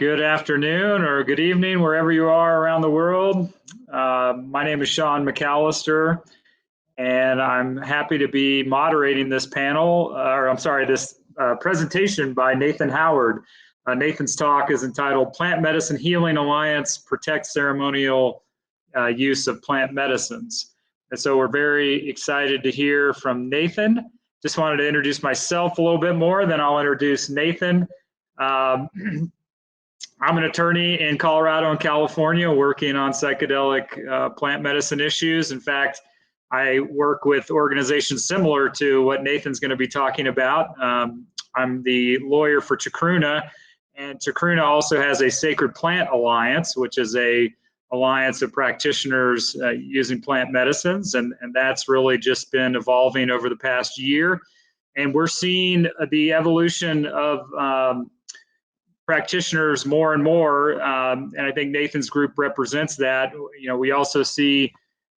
Good afternoon or good evening, wherever you are around the world. My name is Sean McAllister, and I'm happy to be moderating this panel, this presentation by Nathan Howard. Nathan's talk is entitled Plant Medicine Healing Alliance Protects Ceremonial Use of Plant Medicines. And so we're very excited to hear from Nathan. Just wanted to introduce myself a little bit more, then I'll introduce Nathan. I'm an attorney in Colorado and California working on psychedelic plant medicine issues. In fact, I work with organizations similar to what Nathan's going to be talking about. I'm the lawyer for Chacruna, and Chacruna also has a Sacred Plant Alliance, which is a alliance of practitioners using plant medicines, and that's really just been evolving over the past year. And we're seeing the evolution of practitioners more and more, and I think Nathan's group represents that. You know, we also see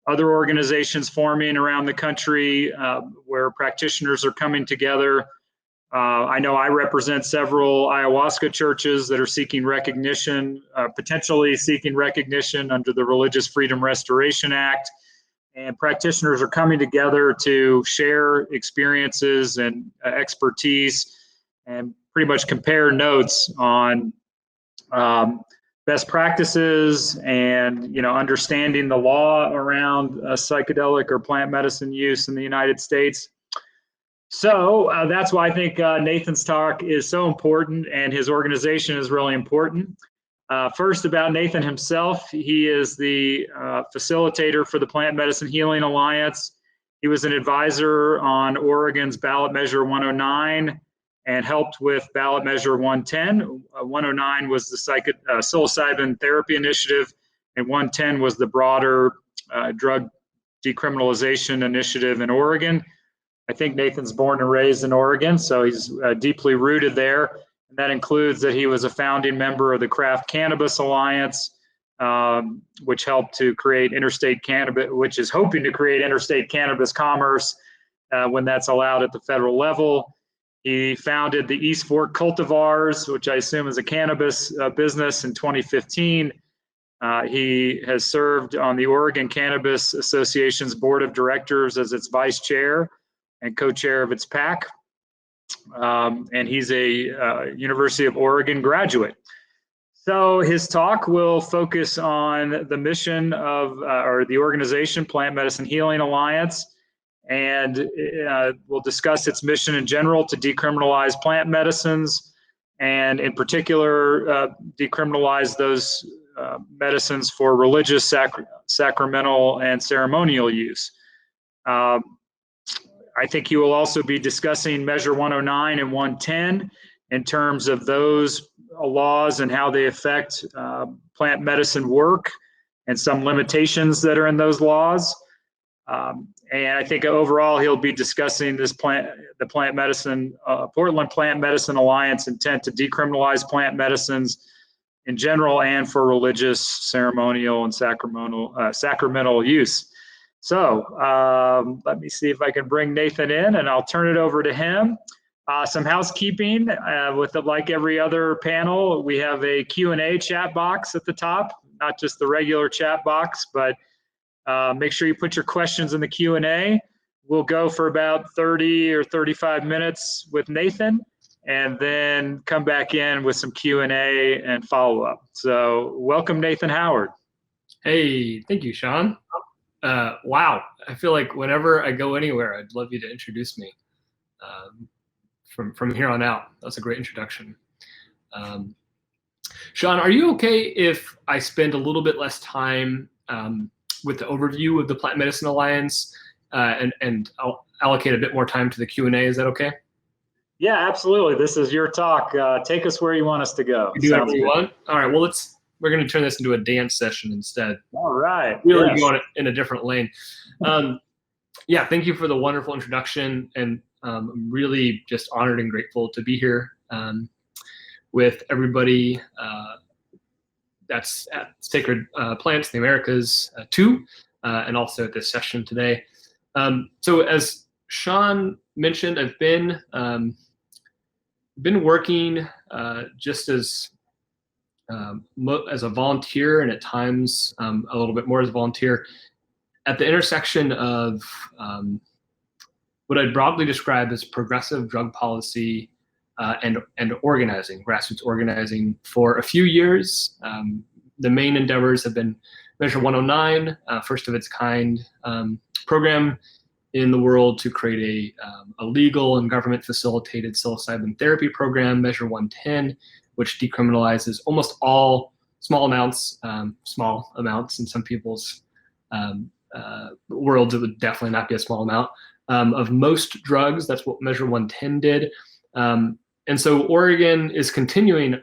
other organizations forming around the country where practitioners are coming together. I know I represent several ayahuasca churches that are seeking recognition, potentially seeking recognition under the Religious Freedom Restoration Act, and practitioners are coming together to share experiences and expertise and pretty much compare notes on best practices and, understanding the law around psychedelic or plant medicine use in the United States. So that's why I think Nathan's talk is so important, and his organization is really important. First, about Nathan himself, he is the facilitator for the Plant Medicine Healing Alliance. He was an advisor on Oregon's ballot measure 109 and helped with ballot measure 110. 109 was the psilocybin therapy initiative, and 110 was the broader drug decriminalization initiative in Oregon. I think Nathan's born and raised in Oregon, so he's deeply rooted there. And that includes that he was a founding member of the Craft Cannabis Alliance, which helped to create interstate cannabis, which is hoping to create interstate cannabis commerce when that's allowed at the federal level. He founded the East Fork Cultivars, which I assume is a cannabis business, in 2015. He has served on the Oregon Cannabis Association's board of directors as its vice chair and co-chair of its PAC. And he's a University of Oregon graduate. So his talk will focus on the mission of, or the organization, Plant Medicine Healing Alliance, and we'll discuss its mission in general to decriminalize plant medicines, and in particular, decriminalize those medicines for religious, sacramental, and ceremonial use. I think he will also be discussing Measure 109 and 110 in terms of those laws and how they affect plant medicine work and some limitations that are in those laws. And I think overall he'll be discussing the Portland Plant Medicine Alliance intent to decriminalize plant medicines in general and for religious, ceremonial, and sacramental use. So let me see if I can bring Nathan in, and I'll turn it over to him. Some housekeeping like every other panel, we have a Q&A chat box at the top, not just the regular chat box, but make sure you put your questions in the Q&A. We'll go for about 30 or 35 minutes with Nathan, and then come back in with some Q&A and follow-up. So welcome, Nathan Howard. Hey, thank you, Sean. Wow, I feel like whenever I go anywhere, I'd love you to introduce me from here on out. That's a great introduction. Sean, are you okay if I spend a little bit less time with the overview of the Plant Medicine Alliance, and I'll allocate a bit more time to the Q&A? Is that okay? Yeah, absolutely. This is your talk. Take us where you want us to go. You do whatever you want? All right, well, we're going to turn this into a dance session instead. All right. Really go in a different lane. Yeah, thank you for the wonderful introduction, and I'm really just honored and grateful to be here with everybody that's at Sacred Plants in the Americas too, and also at this session today. So as Sean mentioned, I've been working just as as a volunteer and at times a little bit more as a volunteer at the intersection of what I'd broadly describe as progressive drug policy and organizing, grassroots organizing for a few years. The main endeavors have been Measure 109, first of its kind program in the world to create a legal and government facilitated psilocybin therapy program, Measure 110, which decriminalizes almost all small amounts in some people's worlds. It would definitely not be a small amount of most drugs. That's what Measure 110 did. And so Oregon is continuing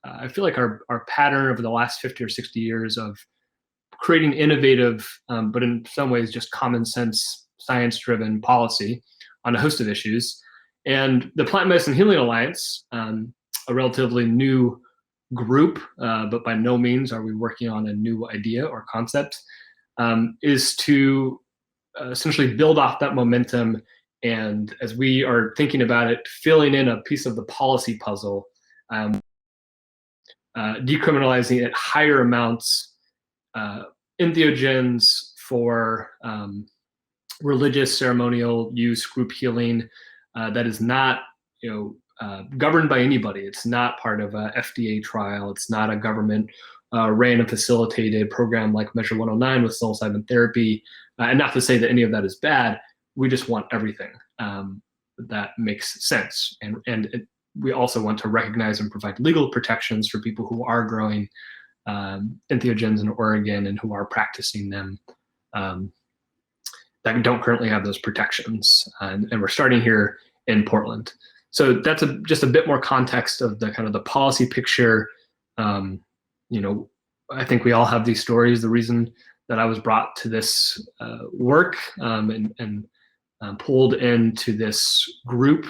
I feel like our pattern over the last 50 or 60 years of creating innovative, but in some ways just common sense, science-driven policy on a host of issues. And the Plant Medicine Healing Alliance, a relatively new group, but by no means are we working on a new idea or concept, is to essentially build off that momentum. And as we are thinking about it, filling in a piece of the policy puzzle, decriminalizing at higher amounts entheogens for religious ceremonial use, group healing that is not, governed by anybody. It's not part of a FDA trial. It's not a government ran and facilitated program like Measure 109 with psilocybin therapy. And not to say that any of that is bad. We just want everything that makes sense. We also want to recognize and provide legal protections for people who are growing entheogens in Oregon and who are practicing them that don't currently have those protections. And we're starting here in Portland. So that's just a bit more context of the kind of the policy picture. I think we all have these stories. The reason that I was brought to this work and pulled into this group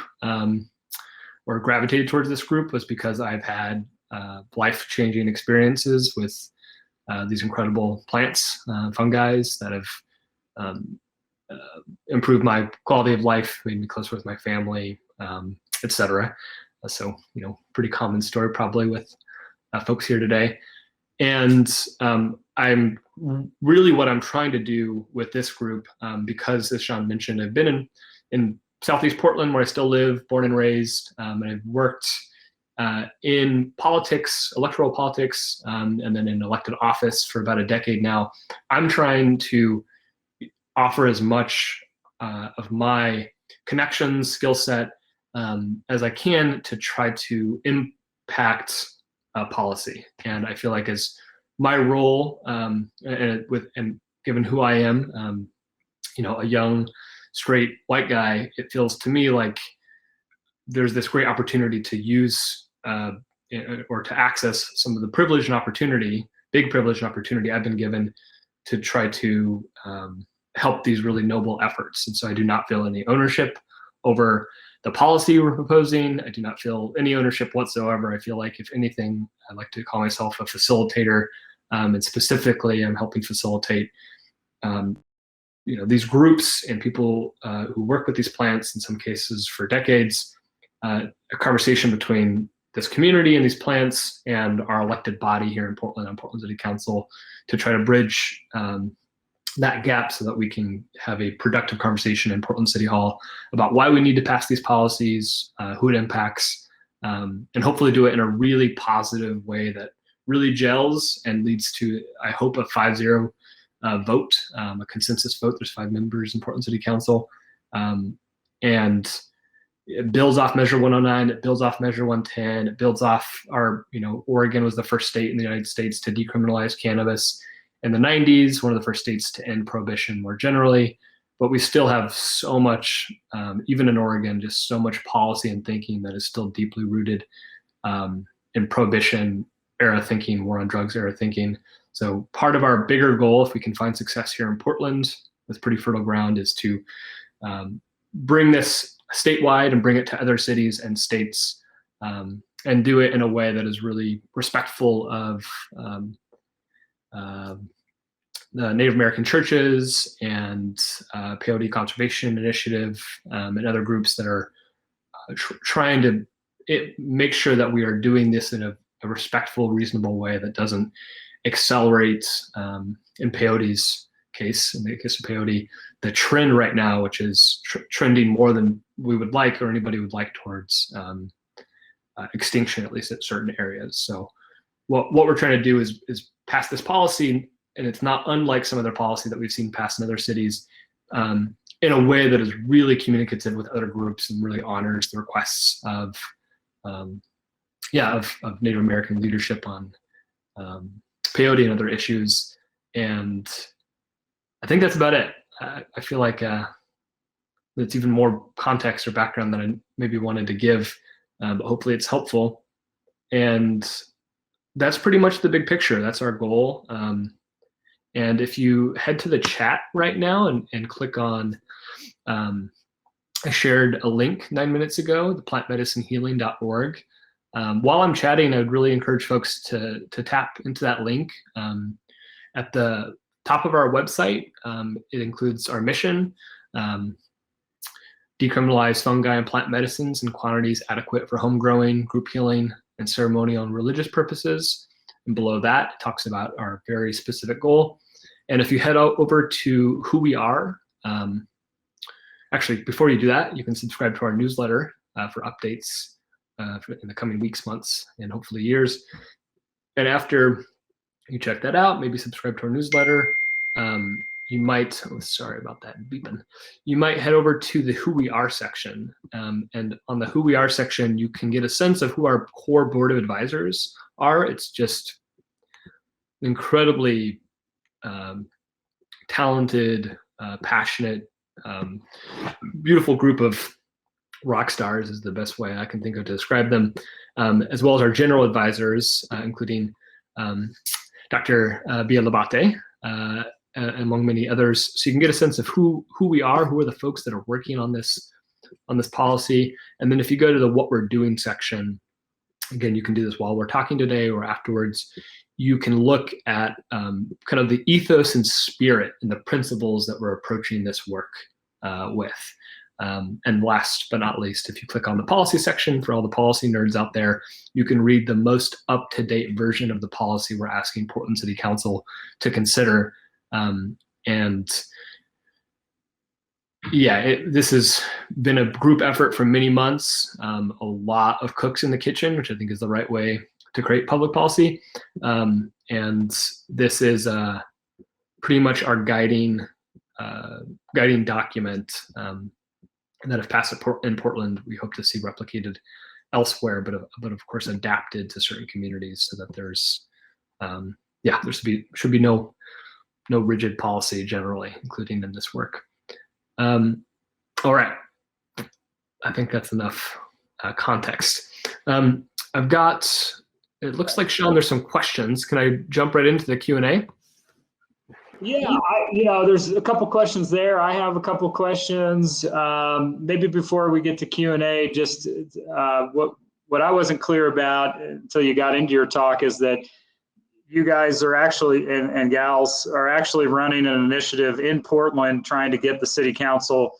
or gravitated towards this group was because I've had life-changing experiences with these incredible plants, fungi that have improved my quality of life, made me closer with my family, etc. So, pretty common story probably with folks here today. And I'm really what I'm trying to do with this group, because as Sean mentioned, I've been in Southeast Portland where I still live, born and raised, and I've worked in politics, electoral politics, and then in elected office for about a decade now. I'm trying to offer as much of my connections, skill set as I can to try to impact policy. And I feel like as my role, and given who I am, a young, straight white guy, it feels to me like there's this great opportunity to use or to access some of the privilege and opportunity, big privilege and opportunity I've been given to try to help these really noble efforts. And so I do not feel any ownership over the policy we're proposing. I do not feel any ownership whatsoever. I feel like, if anything, I like to call myself a facilitator, and specifically I'm helping facilitate these groups and people who work with these plants, in some cases for decades, a conversation between this community and these plants and our elected body here in Portland, on Portland City Council, to try to bridge that gap so that we can have a productive conversation in Portland City Hall about why we need to pass these policies, who it impacts, and hopefully do it in a really positive way that really gels and leads to, I hope, a 5-0 vote, a consensus vote. There's 5 members in Portland City Council. And it builds off Measure 109, it builds off Measure 110, it builds off our, Oregon was the first state in the United States to decriminalize cannabis in the 90s, one of the first states to end prohibition more generally. But we still have so much, even in Oregon, just so much policy and thinking that is still deeply rooted in prohibition era thinking, war on drugs era thinking. So part of our bigger goal, if we can find success here in Portland with pretty fertile ground, is to bring this statewide and bring it to other cities and states, and do it in a way that is really respectful of the Native American churches and Peyote Conservation Initiative, and other groups that are trying to make sure that we are doing this in a a respectful, reasonable way that doesn't accelerate, in peyote's case, in the case of peyote, the trend right now, which is trending more than we would like or anybody would like towards extinction, at least at certain areas. So what we're trying to do is pass this policy, and it's not unlike some other policy that we've seen passed in other cities, in a way that is really communicative with other groups and really honors the requests of Native American leadership on peyote and other issues. And I think that's about it. I feel like that's even more context or background than I maybe wanted to give, but hopefully it's helpful. And that's pretty much the big picture. That's our goal. And if you head to the chat right now and click on, I shared a link 9 minutes ago, the plantmedicinehealing.org. While I'm chatting, I would really encourage folks to tap into that link. At the top of our website, it includes our mission, decriminalize fungi and plant medicines in quantities adequate for home growing, group healing, and ceremonial and religious purposes. And below that, it talks about our very specific goal. And if you head over to who we are, actually, before you do that, you can subscribe to our newsletter for updates in the coming weeks, months, and hopefully years. And after you check that out, maybe subscribe to our newsletter, you might, sorry about that beeping, you might head over to the Who We Are section. And on the Who We Are section, you can get a sense of who our core board of advisors are. It's just incredibly talented, passionate, beautiful group of rock stars is the best way I can think of to describe them, as well as our general advisors, including Dr. Bia Labate, among many others. So you can get a sense of who we are, who are the folks that are working on this policy. And then if you go to the What We're Doing section, again, you can do this while we're talking today or afterwards, you can look at kind of the ethos and spirit and the principles that we're approaching this work with. And last but not least, if you click on the policy section, for all the policy nerds out there, you can read the most up-to-date version of the policy we're asking Portland City Council to consider. And yeah, this has been a group effort for many months, a lot of cooks in the kitchen, which I think is the right way to create public policy. And this is pretty much our guiding document that if passed in Portland, we hope to see replicated elsewhere, but of course adapted to certain communities so that there's there should be no rigid policy generally, including in this work. All right, I think that's enough context. I've got, it looks like, Sean, there's some questions. Can I jump right into the Q&A? Yeah, there's a couple questions there. I have a couple questions. Maybe before we get to Q&A, just what I wasn't clear about until you got into your talk is that you guys are actually, and gals, are actually running an initiative in Portland trying to get the city council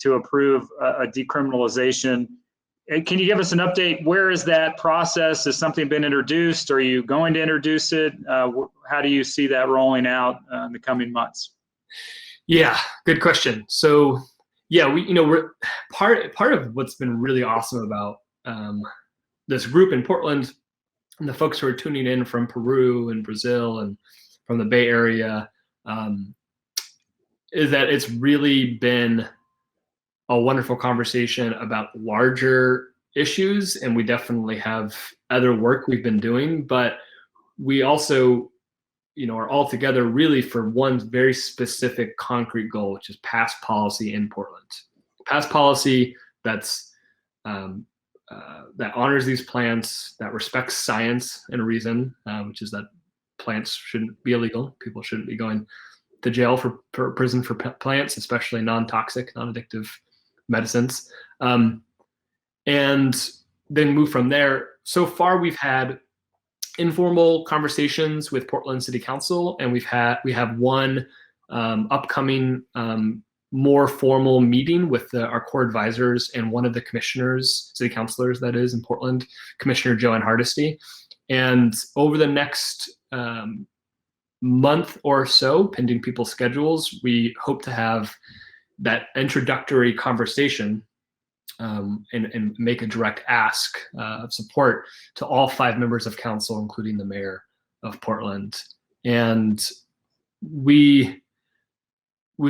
to approve a decriminalization. And can you give us an update? Where is that process? Has something been introduced? Are you going to introduce it? How do you see that rolling out in the coming months? Yeah, good question. So yeah, we're part of what's been really awesome about this group in Portland, and the folks who are tuning in from Peru and Brazil and from the Bay Area, is that it's really been a wonderful conversation about larger issues, and we definitely have other work we've been doing, but we also, are all together really for one very specific concrete goal, which is pass policy in Portland. Pass policy that's that honors these plants, that respects science and reason, which is that plants shouldn't be illegal. People shouldn't be going to jail for prison for plants, especially non-toxic, non-addictive medicines, and then move from there. So far, we've had informal conversations with Portland City Council, and we have one upcoming more formal meeting with our core advisors and one of the commissioners, city councilors that is in Portland, Commissioner Joanne Hardesty. And over the next month or so, pending people's schedules, we hope to have that introductory conversation and make a direct ask of support to all 5 members of council, including the mayor of Portland. And we've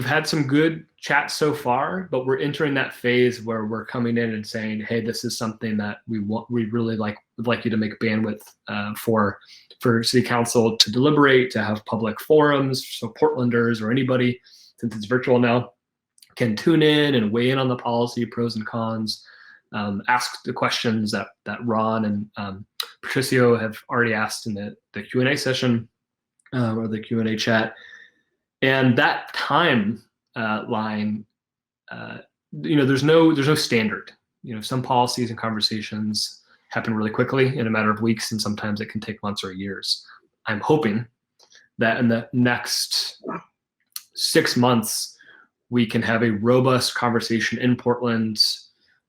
had some good chats so far, but we're entering that phase where we're coming in and saying, hey, this is something that we really would like you to make bandwidth for city council to deliberate, to have public forums, so Portlanders or anybody, since it's virtual now, can tune in and weigh in on the policy, pros and cons, ask the questions that Ron and Patricio have already asked in the Q&A session or the Q&A chat. And that time line, there's no standard. Some policies and conversations happen really quickly in a matter of weeks, and sometimes it can take months or years. I'm hoping that in the next 6 months, we can have a robust conversation in Portland.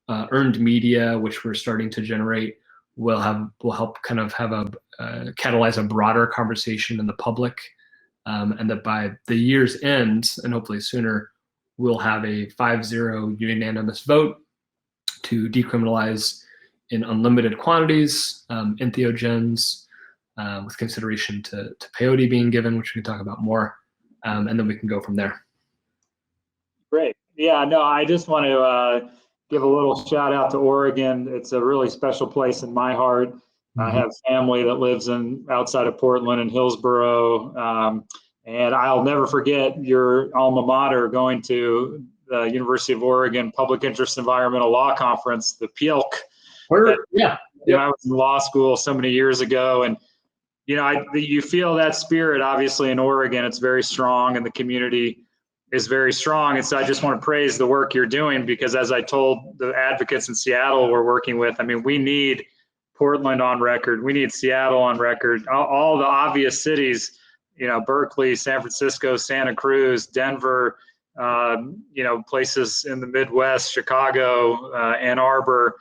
Earned media, which we're starting to generate, will help kind of have catalyze a broader conversation in the public, and that by the year's end, and hopefully sooner, we'll have a 5-0 unanimous vote to decriminalize in unlimited quantities, entheogens, with consideration to peyote being given, which we can talk about more, and then we can go from there. Great. Yeah, no, I just want to give a little shout out to Oregon. It's a really special place in my heart. Mm-hmm. I have family that lives outside of Portland in Hillsboro. And I'll never forget your alma mater going to the University of Oregon Public Interest Environmental Law Conference, the PILC. Yeah. I was in law school so many years ago. And, you feel that spirit, obviously, in Oregon. It's very strong, and the community is very strong. And so I just want to praise the work you're doing, because as I told the advocates in Seattle we're working with, we need Portland on record. We need Seattle on record. All the obvious cities, Berkeley, San Francisco, Santa Cruz, Denver, places in the Midwest, Chicago, Ann Arbor.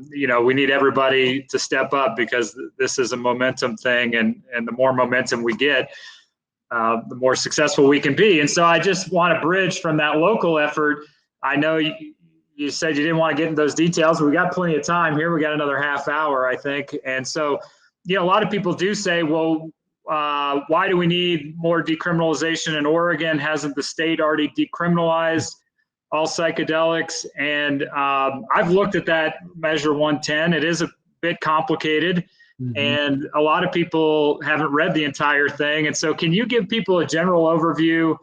We need everybody to step up, because this is a momentum thing. And the more momentum we get, the more successful we can be. And so I just want to bridge from that local effort. I know you said you didn't want to get into those details. We got plenty of time here. We got another half hour, I think. And so, a lot of people do say, well, why do we need more decriminalization in Oregon? Hasn't the state already decriminalized all psychedelics? And I've looked at that measure 110. It is a bit complicated. Mm-hmm. And a lot of people haven't read the entire thing. And so can you give people a general overview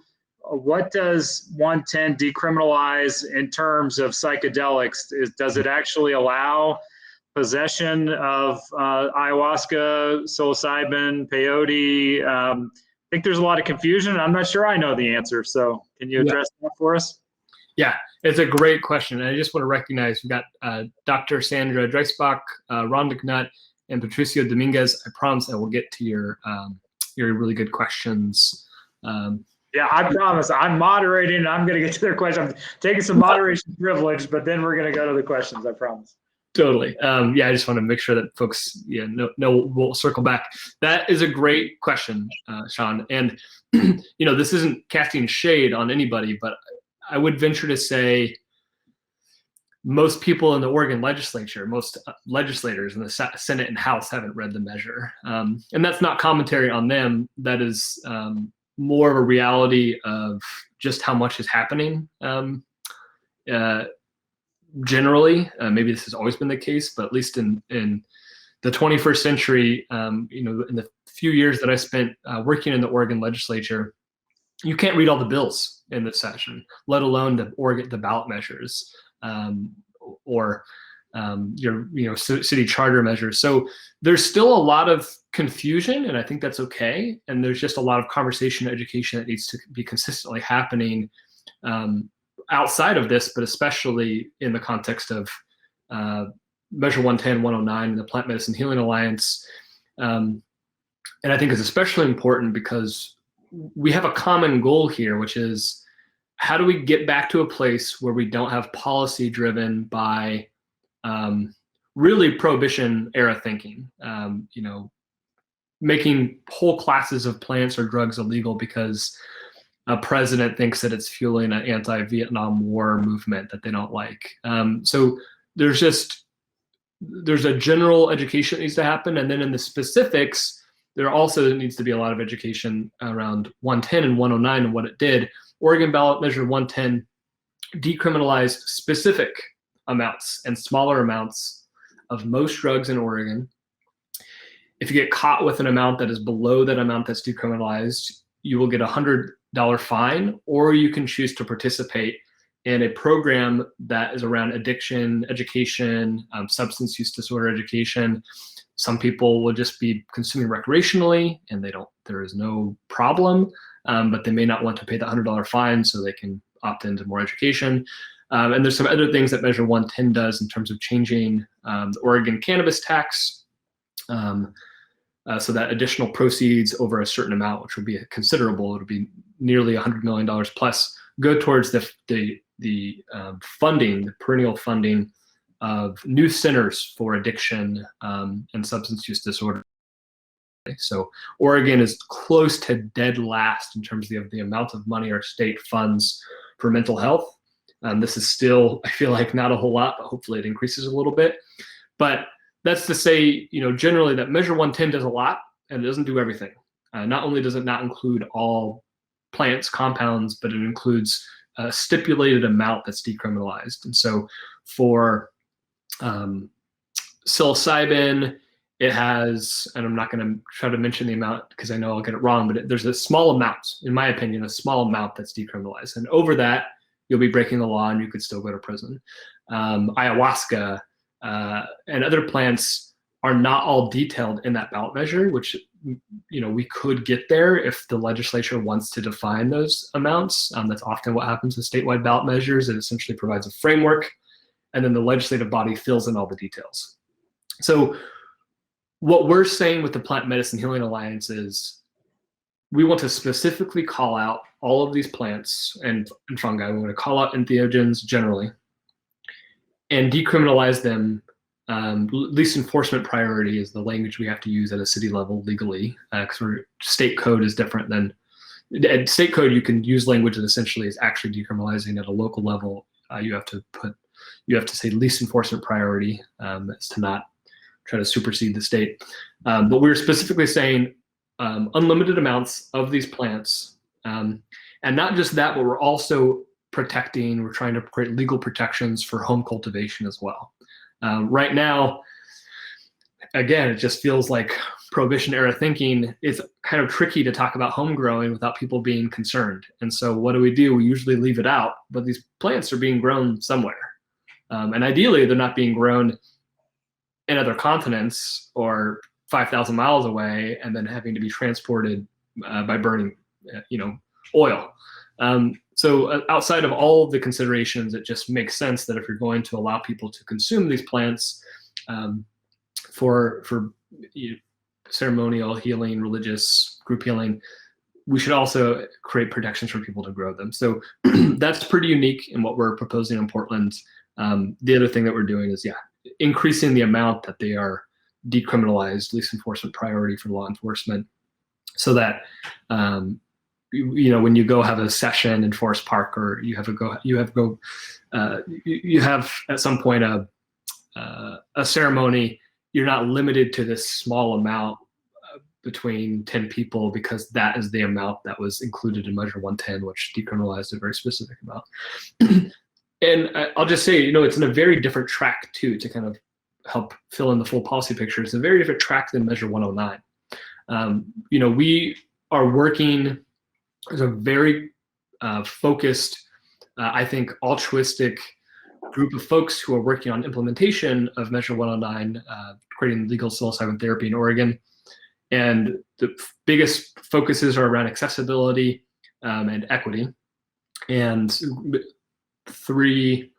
of what does 110 decriminalize in terms of psychedelics? Does it actually allow possession of ayahuasca, psilocybin, peyote? I think there's a lot of confusion. I'm not sure I know the answer. So can you address that for us? Yeah, it's a great question. And I just want to recognize we've got Dr. Sandra Dreisbach, Ron McNutt, and Patricio Dominguez. I promise I will get to your really good questions. Yeah, I promise. I'm moderating, and I'm going to get to their questions. I'm taking some moderation privilege, but then we're going to go to the questions. I promise. Totally. I just want to make sure that folks, know we'll circle back. That is a great question, Sean. And this isn't casting shade on anybody, but I would venture to say most people in the Oregon legislature, most legislators in the Senate and House haven't read the measure. And that's not commentary on them. That is more of a reality of just how much is happening generally. Maybe this has always been the case, but at least in the 21st century, in the few years that I spent working in the Oregon legislature, you can't read all the bills in this session, let alone the ballot measures. Or your city charter measures. So there's still a lot of confusion, and I think that's okay. And there's just a lot of conversation and education that needs to be consistently happening outside of this, but especially in the context of Measure 110, 109, and the Plant Medicine Healing Alliance. And I think it's especially important because we have a common goal here, which is how do we get back to a place where we don't have policy driven by really prohibition era thinking. Making whole classes of plants or drugs illegal because a president thinks that it's fueling an anti-Vietnam War movement that they don't like. So there's a general education that needs to happen, and then in the specifics, there also needs to be a lot of education around 110 and 109 and what it did. Oregon ballot measure 110 decriminalized specific amounts and smaller amounts of most drugs in Oregon. If you get caught with an amount that is below that amount that's decriminalized, you will get a $100 fine, or you can choose to participate in a program that is around addiction education, substance use disorder education. Some people will just be consuming recreationally and there is no problem, but they may not want to pay the $100 fine, so they can opt into more education. And there's some other things that Measure 110 does in terms of changing the Oregon cannabis tax, so that additional proceeds over a certain amount, which would be considerable, it'll be nearly $100 million plus, go towards the funding, the perennial funding of new centers for addiction and substance use disorder. So Oregon is close to dead last in terms of the amount of money our state funds for mental health. This is still, I feel like, not a whole lot, but hopefully it increases a little bit. But that's to say, generally that Measure 110 does a lot and it doesn't do everything. Not only does it not include all plants, compounds, but it includes a stipulated amount that's decriminalized. And so for psilocybin, it has, and I'm not going to try to mention the amount because I know I'll get it wrong, but there's a small amount, in my opinion, a small amount that's decriminalized. And over that, you'll be breaking the law and you could still go to prison. Ayahuasca and other plants are not all detailed in that ballot measure, which we could get there if the legislature wants to define those amounts. That's often what happens with statewide ballot measures. It essentially provides a framework, and then the legislative body fills in all the details. So what we're saying with the Plant Medicine Healing Alliance is we want to specifically call out all of these plants and fungi. We want to call out entheogens generally and decriminalize them. Least enforcement priority is the language we have to use at a city level legally, because state code is different than at state code. You can use language that essentially is actually decriminalizing. At a local level, you have to say least enforcement priority as to not try to supersede the state. But we're specifically saying unlimited amounts of these plants, and not just that, but we're also protecting. We're trying to create legal protections for home cultivation as well. Right now, again, it just feels like Prohibition era thinking. It's kind of tricky to talk about home growing without people being concerned. And so what do? We usually leave it out, but these plants are being grown somewhere. And ideally, they're not being grown in other continents or 5,000 miles away and then having to be transported by burning, oil. So outside of all of the considerations, it just makes sense that if you're going to allow people to consume these plants for ceremonial healing, religious group healing, we should also create protections for people to grow them. So that's pretty unique in what we're proposing in Portland. The other thing that we're doing is, increasing the amount that they are decriminalized, least enforcement priority for law enforcement, so that when you go have a session in Forest Park, or you have at some point a ceremony, you're not limited to this small amount between 10 people, because that is the amount that was included in Measure 110, which decriminalized a very specific amount. And I'll just say, it's in a very different track too, to kind of help fill in the full policy picture. It's a very different track than Measure 109. We are working as a very focused, I think, altruistic group of folks who are working on implementation of Measure 109, creating legal psilocybin therapy in Oregon. And the biggest focuses are around accessibility and equity. And we have three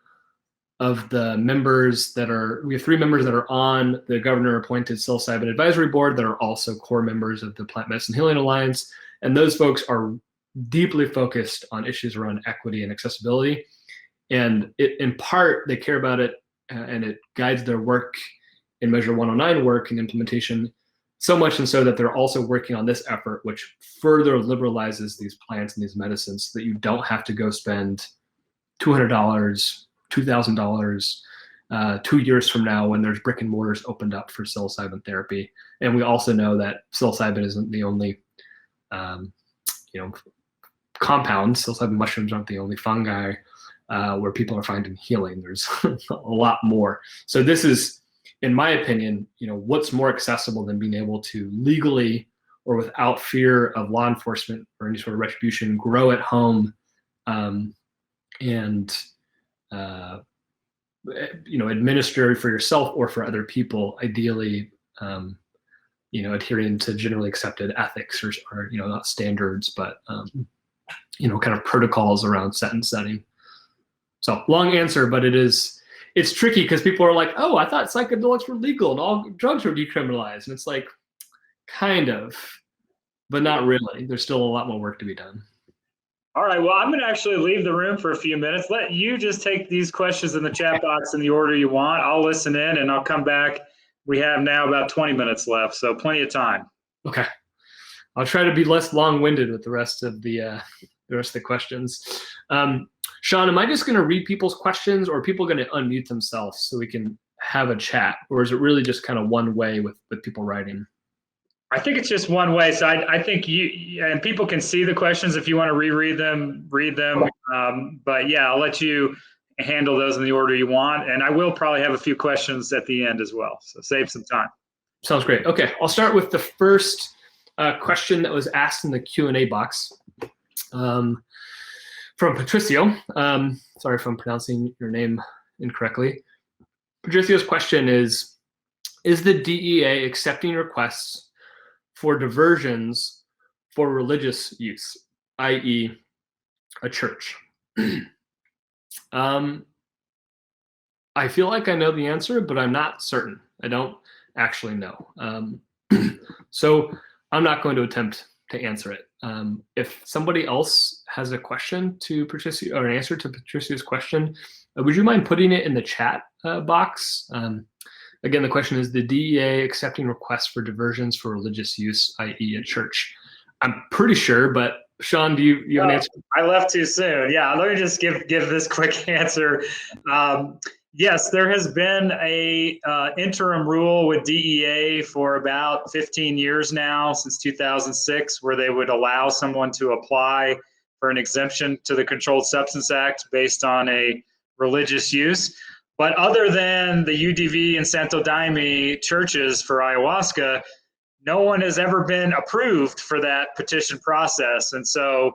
members that are on the governor-appointed psilocybin advisory board that are also core members of the Plant Medicine Healing Alliance. And those folks are deeply focused on issues around equity and accessibility. And in part, they care about it and it guides their work in Measure 109 work and implementation, so much and so that they're also working on this effort, which further liberalizes these plants and these medicines so that you don't have to go spend $200, $2,000 2 years from now when there's brick and mortars opened up for psilocybin therapy. And we also know that psilocybin isn't the only, compound. Psilocybin mushrooms aren't the only fungi where people are finding healing. There's a lot more. So this is, in my opinion, what's more accessible than being able to legally or without fear of law enforcement or any sort of retribution grow at home and administer for yourself or for other people, ideally, adhering to generally accepted ethics or not standards, but kind of protocols around set and setting. So long answer, but it's tricky because people are like, oh, I thought psychedelics were legal and all drugs were decriminalized. And it's like, kind of, but not really. There's still a lot more work to be done. All right, well, I'm going to actually leave the room for a few minutes. Let you just take these questions in the chat box in the order you want. I'll listen in and I'll come back. We have now about 20 minutes left, so plenty of time. Okay. I'll try to be less long-winded with the rest of the questions. Sean, am I just going to read people's questions, or are people going to unmute themselves so we can have a chat? Or is it really just kind of one way with people writing? I think it's just one way. So I think and people can see the questions if you want to reread them, read them. But yeah, I'll let you handle those in the order you want. And I will probably have a few questions at the end as well. So save some time. Sounds great. Okay, I'll start with the first question that was asked in the Q&A box. From Patricio. Sorry if I'm pronouncing your name incorrectly. Patricio's question is the DEA accepting requests for diversions for religious use, i.e. a church? I feel like I know the answer, but I'm not certain. I don't actually know. So I'm not going to attempt to answer it. If somebody else has a question to Patricio, or an answer to Patricio's question, would you mind putting it in the chat box? Again, the question is the DEA accepting requests for diversions for religious use, i.e. a church. I'm pretty sure, but Sean, do you have an answer? I left too soon. Yeah, let me just give this quick answer. Yes, there has been a interim rule with DEA for about 15 years now, since 2006, where they would allow someone to apply for an exemption to the Controlled Substance Act based on a religious use. But other than the UDV and Santo Daime churches for ayahuasca, no one has ever been approved for that petition process. And so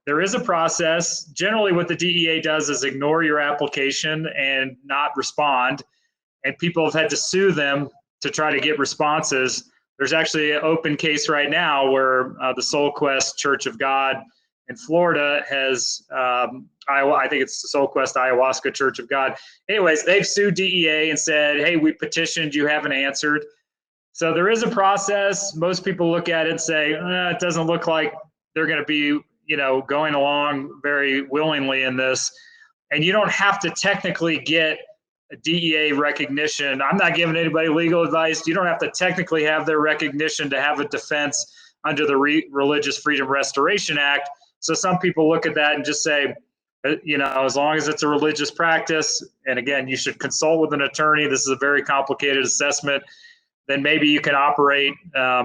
there is a process. Generally, what the DEA does is ignore your application and not respond. And people have had to sue them to try to get responses. There's actually an open case right now where the Soul Quest Church of God in Florida has, I think it's the Soul Quest Ayahuasca Church of God. Anyways, they've sued DEA and said, hey, we petitioned, you haven't answered. So there is a process. Most people look at it and say, it doesn't look like they're going to be going along very willingly in this. And you don't have to technically get a DEA recognition. I'm not giving anybody legal advice. You don't have to technically have their recognition to have a defense under the Religious Freedom Restoration Act. So some people look at that and just say, as long as it's a religious practice, and again, you should consult with an attorney. This is a very complicated assessment. Then maybe you can operate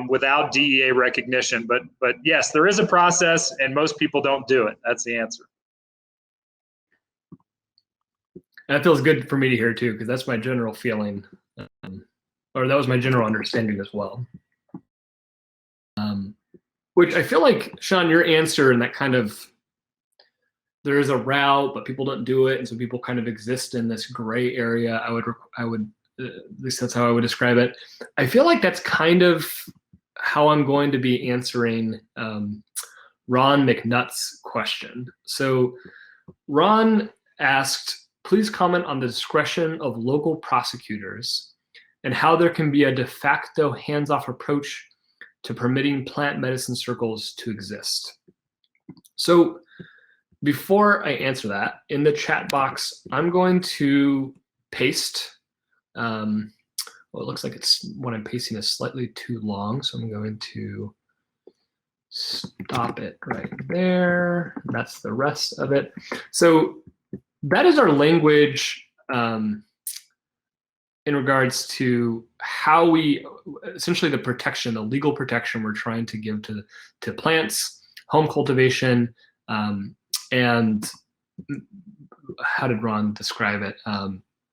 without DEA recognition. But yes, there is a process, and most people don't do it. That's the answer. That feels good for me to hear too, because that's my general feeling, or that was my general understanding as well. Which I feel like, Sean, your answer and that kind of, there is a route, but people don't do it, and so people kind of exist in this gray area. I would. At least that's how I would describe it. I feel like that's kind of how I'm going to be answering Ron McNutt's question. So Ron asked, please comment on the discretion of local prosecutors and how there can be a de facto hands-off approach to permitting plant medicine circles to exist. So before I answer that, in the chat box, I'm going to paste it looks like what I'm pasting is slightly too long, so I'm going to stop it right there. That's the rest of it. So that is our language in regards to how we, essentially the legal protection we're trying to give to plants, home cultivation, and how did Ron describe it?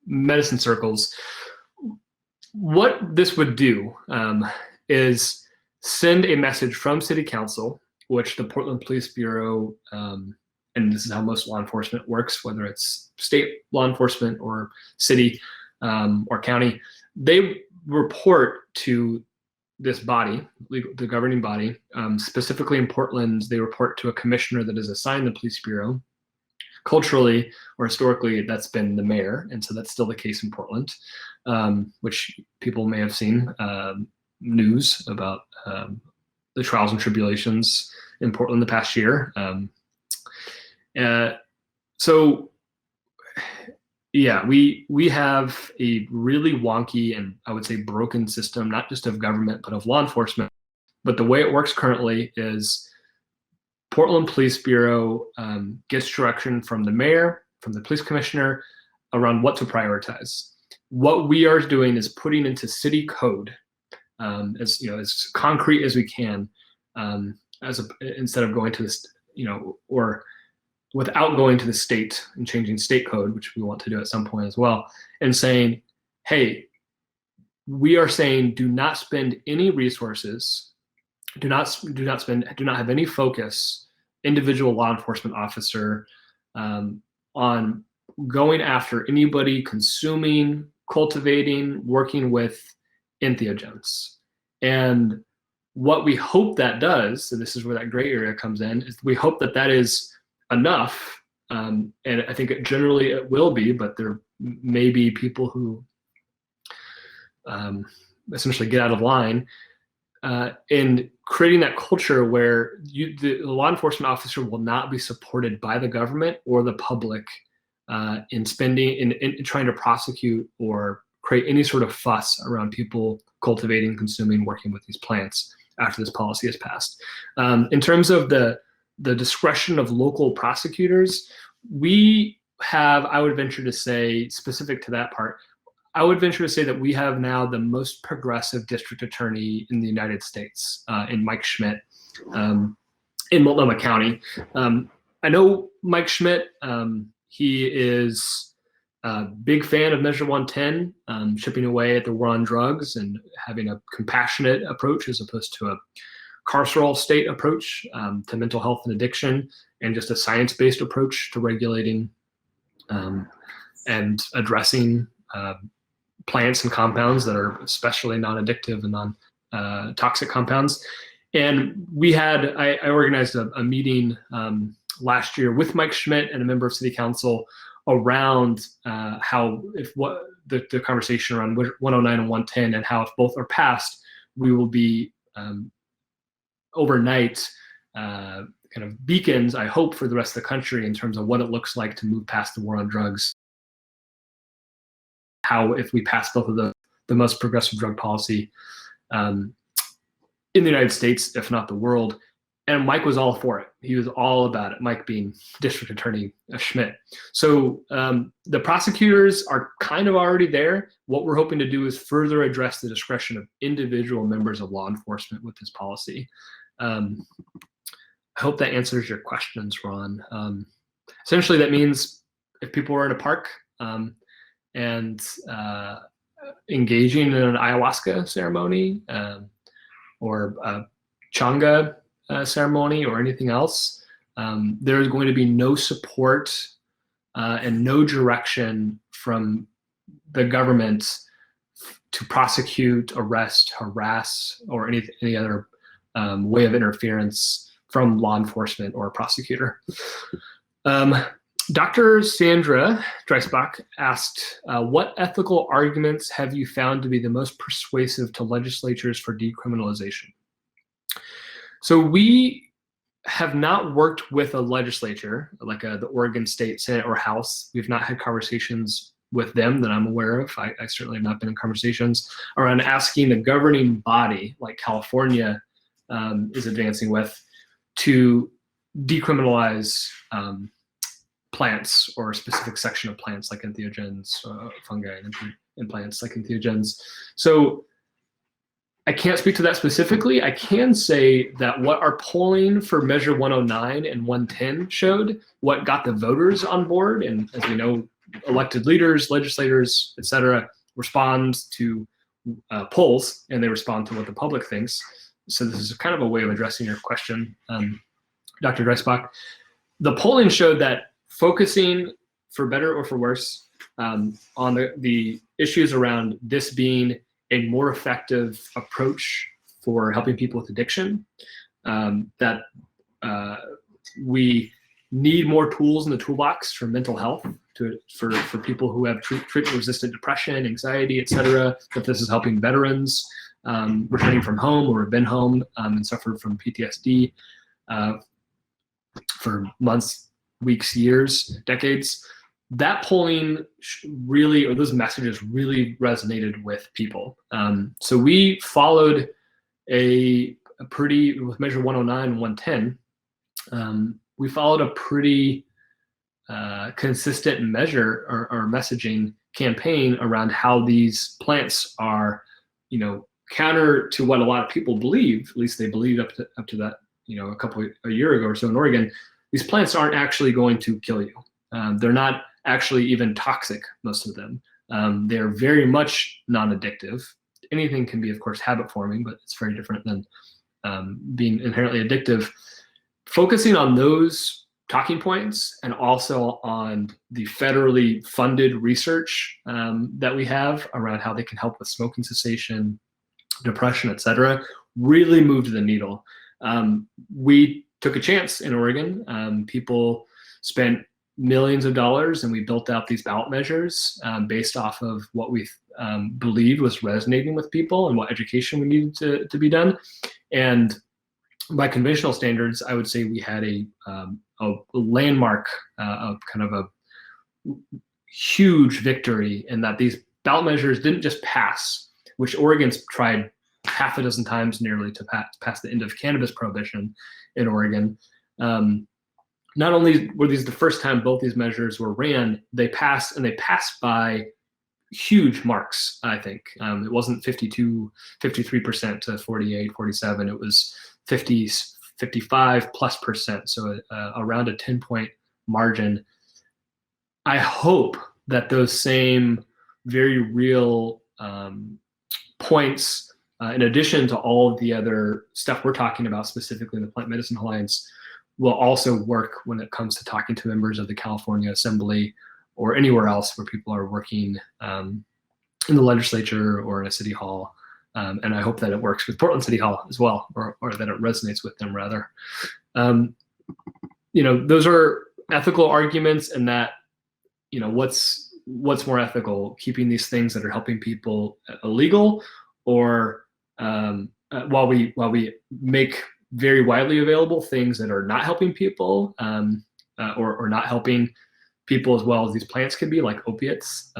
Medicine circles. What this would do is send a message from City Council, which the Portland Police Bureau, and this is how most law enforcement works, whether it's state law enforcement or city or county, they report to this body, the governing body. Specifically in Portland, they report to a commissioner that is assigned the police bureau. Culturally or historically, that's been the mayor, and so that's still the case in Portland, which people may have seen news about the trials and tribulations in Portland the past year. So yeah, we have a really wonky and I would say broken system, not just of government, but of law enforcement. But the way it works currently is Portland Police Bureau gets direction from the mayor, from the police commissioner around what to prioritize. What we are doing is putting into city code as concrete as we can, instead of going to this, or without going to the state and changing state code, which we want to do at some point as well, and saying, hey, we are saying do not spend any resources, do not have any focus, individual law enforcement officer, on going after anybody consuming, cultivating, working with entheogens. And what we hope that does, and this is where that gray area comes in, is we hope that that is enough, and I think generally it will be, but there may be people who essentially get out of line in creating that culture where the law enforcement officer will not be supported by the government or the public in trying to prosecute or create any sort of fuss around people cultivating, consuming, working with these plants after this policy is passed. In terms of the discretion of local prosecutors, we have, I would venture to say, specific to that part, I would venture to say that we have now the most progressive district attorney in the United States, in Mike Schmidt, in Multnomah County. I know Mike Schmidt. He is a big fan of Measure 110, chipping away at the war on drugs and having a compassionate approach as opposed to a carceral state approach to mental health and addiction, and just a science-based approach to regulating and addressing plants and compounds that are especially non-addictive and non-toxic compounds. And I organized a meeting last year with Mike Schmidt and a member of City Council around the conversation around 109 and 110, and how if both are passed, we will be overnight kind of beacons, I hope, for the rest of the country in terms of what it looks like to move past the war on drugs. How, if we pass both of the most progressive drug policy in the United States, if not the world. And Mike was all for it. He was all about it, Mike being District Attorney Schmidt. So the prosecutors are kind of already there. What we're hoping to do is further address the discretion of individual members of law enforcement with this policy. I hope that answers your questions, Ron. Essentially, that means if people are in a park and engaging in an ayahuasca ceremony or a changa ceremony or anything else, there is going to be no support and no direction from the government to prosecute, arrest, harass, or any other way of interference from law enforcement or a prosecutor. Dr. Sandra Dreisbach asked, what ethical arguments have you found to be the most persuasive to legislatures for decriminalization? So we have not worked with a legislature like the Oregon State Senate or House. We've not had conversations with them that I'm aware of. I certainly have not been in conversations around asking the governing body, like California is advancing with, to decriminalize plants or a specific section of plants like entheogens, fungi, and plants like entheogens. So I can't speak to that specifically. I can say that what our polling for Measure 109 and 110 showed, what got the voters on board, and as we know, elected leaders, legislators, et cetera, respond to polls, and they respond to what the public thinks. So this is kind of a way of addressing your question, Dr. Dreisbach. The polling showed that focusing, for better or for worse, on the issues around this being a more effective approach for helping people with addiction, that we need more tools in the toolbox for mental health, for people who have treatment-resistant depression, anxiety, et cetera, that this is helping veterans returning from home or have been home and suffered from PTSD for months, weeks, years, decades. That polling really, or those messages really resonated with people. So we followed a pretty, with Measure 109 and 110, we followed a pretty consistent measure or messaging campaign around how these plants are, counter to what a lot of people believe, at least they believed up to that, a year ago or so in Oregon. These plants aren't actually going to kill you. They're not actually even toxic, most of them. They're very much non-addictive. Anything can be, of course, habit forming, but it's very different than being inherently addictive. Focusing on those talking points and also on the federally funded research that we have around how they can help with smoking cessation, depression, et cetera, really moved the needle. We took a chance in Oregon. People spent millions of dollars, and we built out these ballot measures based off of what we believed was resonating with people and what education we needed to be done. And by conventional standards, I would say we had a landmark of kind of a huge victory in that these ballot measures didn't just pass, which Oregon's tried half a dozen times nearly to pass the end of cannabis prohibition in Oregon. Not only were these the first time both these measures were ran, they passed, and they passed by huge marks, I think. It wasn't 53% to 48, 47. It was 50, 55+%, so around a 10-point margin. I hope that those same very real points, in addition to all of the other stuff we're talking about, specifically in the Plant Medicine Alliance, will also work when it comes to talking to members of the California Assembly or anywhere else where people are working in the legislature or in a city hall. And I hope that it works with Portland City Hall as well, or that it resonates with them rather. Those are ethical arguments, and that, what's more ethical, keeping these things that are helping people illegal, or while we make very widely available things that are not helping people, or not helping people as well as these plants could be, like opiates,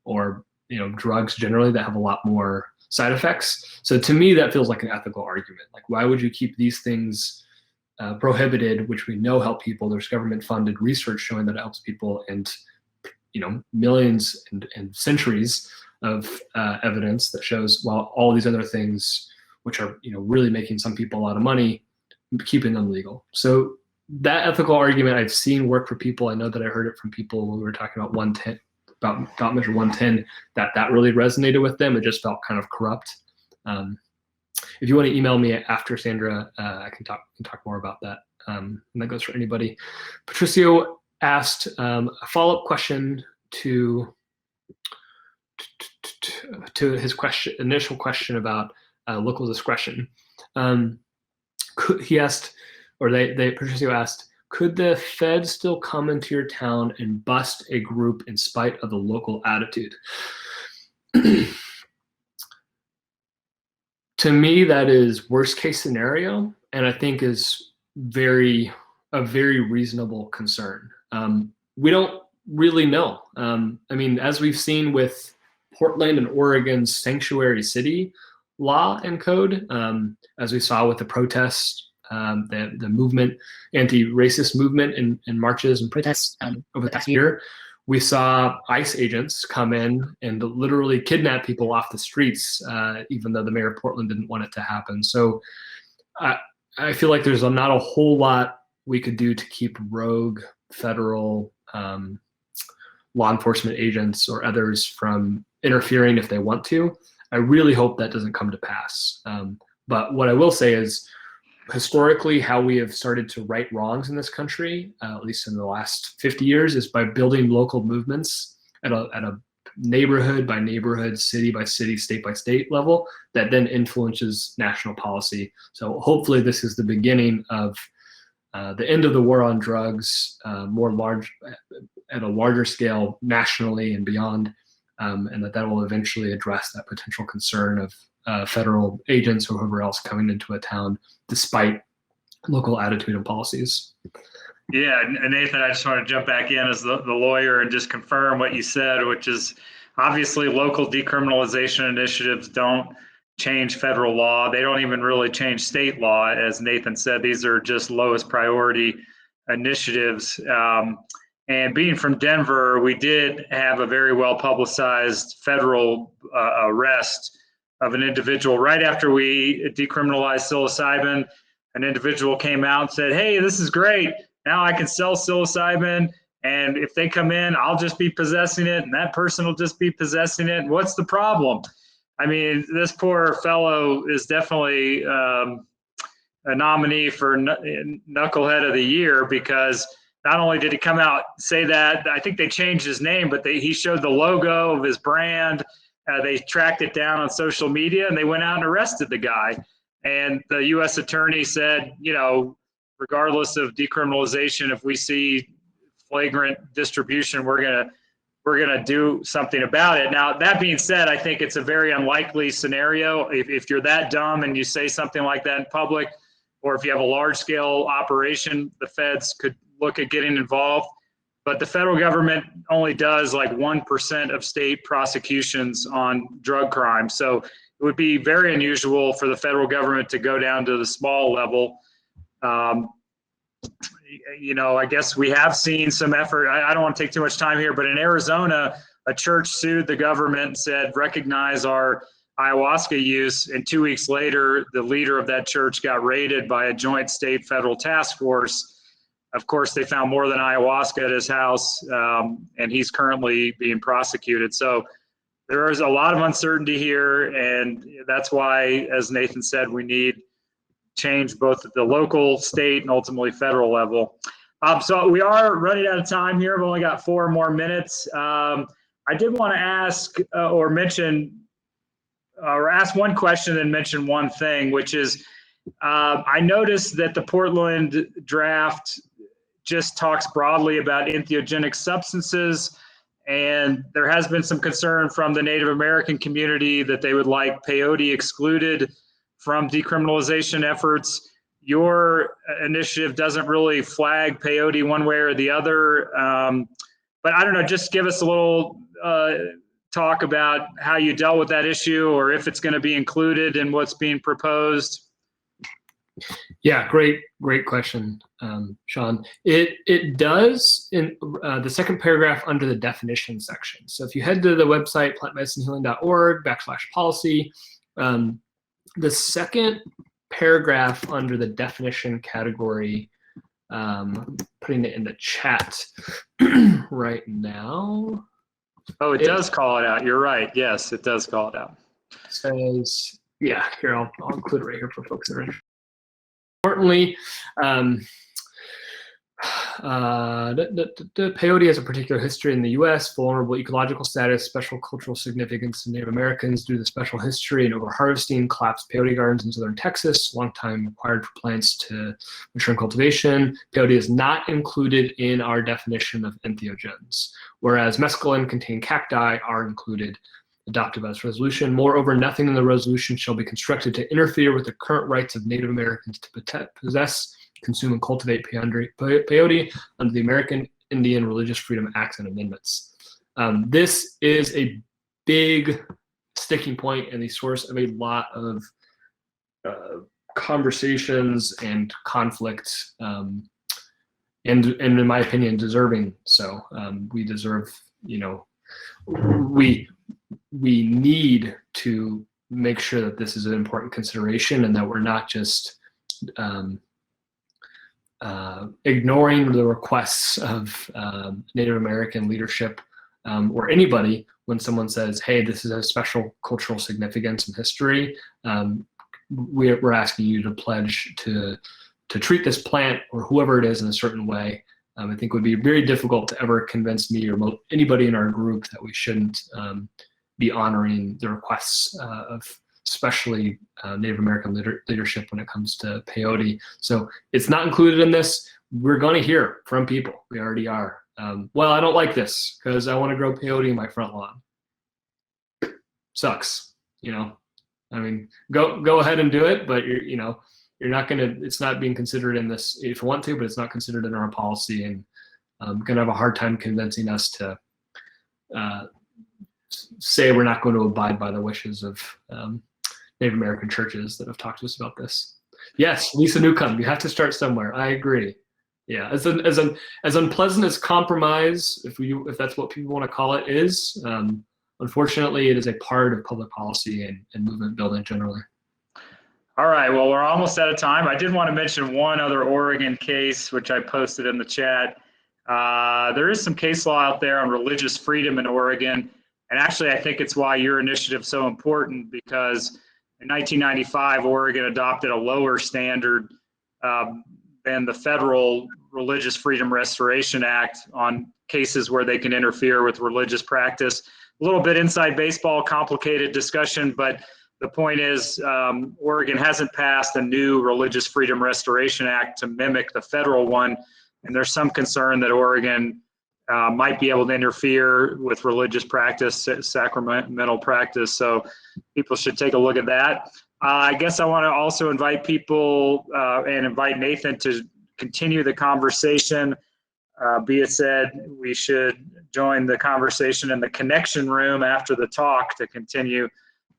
or drugs generally that have a lot more side effects. So to me, that feels like an ethical argument. Like, why would you keep these things prohibited, which we know help people? There's government-funded research showing that it helps people, and millions and centuries of evidence that shows, while all these other things, which are really making some people a lot of money, keeping them legal. So that ethical argument I've seen work for people. I know that I heard it from people when we were talking about 110, about Measure 110, that really resonated with them. It just felt kind of corrupt. If you want to email me after, Sandra, I can talk more about that. And that goes for anybody. Patricio asked a follow-up question to his initial question about local discretion. He asked, or Patricio asked, could the Fed still come into your town and bust a group in spite of the local attitude? To me, that is worst case scenario, and I think is a very reasonable concern. We don't really know. I mean, as we've seen with Portland and Oregon's sanctuary city law and code, as we saw with the protests, the movement, anti-racist movement in marches and protests over the past year, we saw ICE agents come in and literally kidnap people off the streets, even though the mayor of Portland didn't want it to happen. So I feel like there's not a whole lot we could do to keep rogue federal law enforcement agents or others from interfering if they want to. I really hope that doesn't come to pass. But what I will say is, historically, how we have started to right wrongs in this country, at least in the last 50 years, is by building local movements at a neighborhood by neighborhood, city by city, state by state level that then influences national policy. So hopefully this is the beginning of the end of the war on drugs, at a larger scale nationally and beyond, and that will eventually address that potential concern of federal agents or whoever else coming into a town despite local attitude and policies. Yeah, and Nathan, I just want to jump back in as the lawyer and just confirm what you said, which is obviously local decriminalization initiatives don't change federal law. They don't even really change state law. As Nathan said, these are just lowest priority initiatives. And being from Denver, we did have a very well publicized federal arrest of an individual right after we decriminalized psilocybin. An individual came out and said, "Hey, this is great. Now I can sell psilocybin, and if they come in, I'll just be possessing it, and that person will just be possessing it. And what's the problem?" I mean, this poor fellow is definitely a nominee for Knucklehead of the Year, because not only did he come out and say that, I think they changed his name, but he showed the logo of his brand. They tracked it down on social media, and they went out and arrested the guy. And the U.S. attorney said, you know, regardless of decriminalization, if we see flagrant distribution, we're gonna do something about it. Now, that being said, I think it's a very unlikely scenario. If you're that dumb and you say something like that in public, or if you have a large-scale operation, the feds could look at getting involved. But the federal government only does like 1% of state prosecutions on drug crime. So it would be very unusual for the federal government to go down to the small level. You know, I guess we have seen some effort. I don't want to take too much time here, but in Arizona, a church sued the government and said, recognize our ayahuasca use. And 2 weeks later, the leader of that church got raided by a joint state federal task force. Of course, they found more than ayahuasca at his house, and he's currently being prosecuted. So there is a lot of uncertainty here, and that's why, as Nathan said, we need change both at the local, state, and ultimately federal level. So we are running out of time here. We've only got 4 more minutes. I did want to ask or ask one question and mention one thing, which is I noticed that the Portland draft just talks broadly about entheogenic substances, and there has been some concern from the Native American community that they would like peyote excluded from decriminalization efforts. Your initiative doesn't really flag peyote one way or the other, but I don't know, just give us a little talk about how you dealt with that issue, or if it's going to be included in what's being proposed. Yeah, great question, Sean. It does in the second paragraph under the definition section. So if you head to the website plantmedicinehealing.org/policy, the second paragraph under the definition category, putting it in the chat right now. Oh, it does call it out. You're right. Yes, it does call it out. Says, yeah, here, I'll include it right here for folks that are interested. Importantly, peyote has a particular history in the U.S., vulnerable ecological status, special cultural significance in Native Americans due to the special history and overharvesting, collapsed peyote gardens in southern Texas, long time required for plants to mature in cultivation. Peyote is not included in our definition of entheogens, whereas mescaline-containing cacti are included, adopted by this resolution. Moreover, nothing in the resolution shall be constructed to interfere with the current rights of Native Americans to possess, consume, and cultivate peyote under the American Indian Religious Freedom Acts and Amendments. This is a big sticking point and the source of a lot of conversations and conflict, and in my opinion, deserving. So we deserve, we need to make sure that this is an important consideration and that we're not just ignoring the requests of Native American leadership or anybody when someone says, hey, this is a special cultural significance and history. We're asking you to pledge to treat this plant or whoever it is in a certain way. I think it would be very difficult to ever convince me or anybody in our group that we shouldn't be honoring the requests of especially Native American leadership when it comes to peyote. So it's not included in this. We're going to hear from people. We already are. Well, I don't like this because I want to grow peyote in my front lawn. Sucks, I mean, go ahead and do it, but you're not going to, it's not being considered in this if you want to, but it's not considered in our policy, and I'm going to have a hard time convincing us to say we're not going to abide by the wishes of Native American churches that have talked to us about this. Yes, Lisa Newcomb, you have to start somewhere. I agree. Yeah, as unpleasant as compromise, if that's what people want to call it, is, unfortunately, it is a part of public policy and movement building generally. All right, well, we're almost out of time. I did want to mention one other Oregon case, which I posted in the chat. There is some case law out there on religious freedom in Oregon. And actually, I think it's why your initiative is so important, because in 1995, Oregon adopted a lower standard than the federal Religious Freedom Restoration Act on cases where they can interfere with religious practice. A little bit inside baseball, complicated discussion, but the point is Oregon hasn't passed a new Religious Freedom Restoration Act to mimic the federal one, and there's some concern that Oregon might be able to interfere with religious practice, sacramental practice, so people should take a look at that. I guess I want to also invite people and invite Nathan to continue the conversation. Be it said, we should join the conversation in the connection room after the talk to continue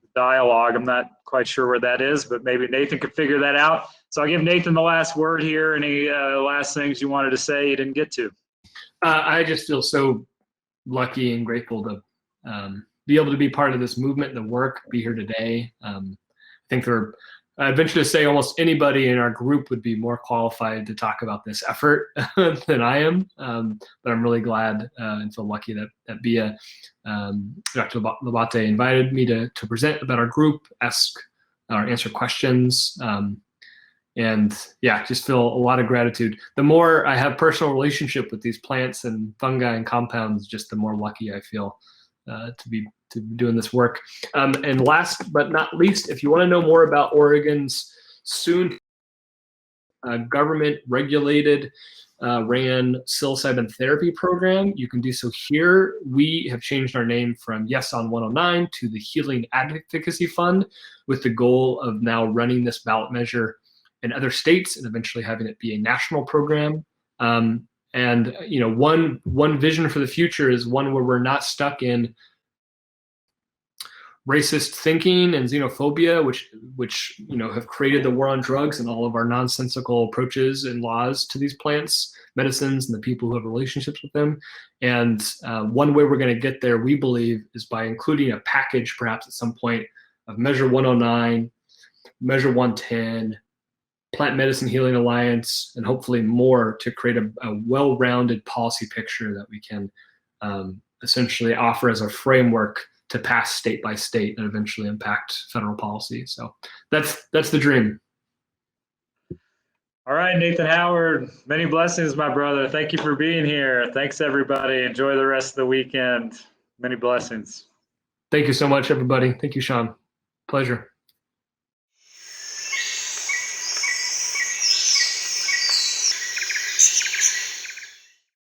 the dialogue. I'm not quite sure where that is, but maybe Nathan could figure that out. So I'll give Nathan the last word here. Any last things you wanted to say you didn't get to? I just feel so lucky and grateful to be able to be part of this movement, the work, be here today. I think I venture to say almost anybody in our group would be more qualified to talk about this effort than I am. But I'm really glad and feel lucky that Bia, Dr. Labate, invited me to present about our group, answer questions. And yeah, just feel a lot of gratitude. The more I have personal relationship with these plants and fungi and compounds, just the more lucky I feel to be doing this work. And last but not least, if you want to know more about Oregon's soon government regulated ran psilocybin therapy program, you can do so here. We have changed our name from Yes on 109 to the Healing Advocacy Fund, with the goal of now running this ballot measure in other states and eventually having it be a national program. And one vision for the future is one where we're not stuck in racist thinking and xenophobia, which have created the war on drugs and all of our nonsensical approaches and laws to these plants, medicines, and the people who have relationships with them. And one way we're going to get there, we believe, is by including a package, perhaps at some point, of Measure 109, Measure 110, Plant Medicine Healing Alliance, and hopefully more, to create a well-rounded policy picture that we can essentially offer as a framework to pass state by state and eventually impact federal policy. So that's the dream. All right, Nathan Howard, many blessings, my brother. Thank you for being here. Thanks, everybody. Enjoy the rest of the weekend. Many blessings. Thank you so much, everybody. Thank you, Sean. Pleasure.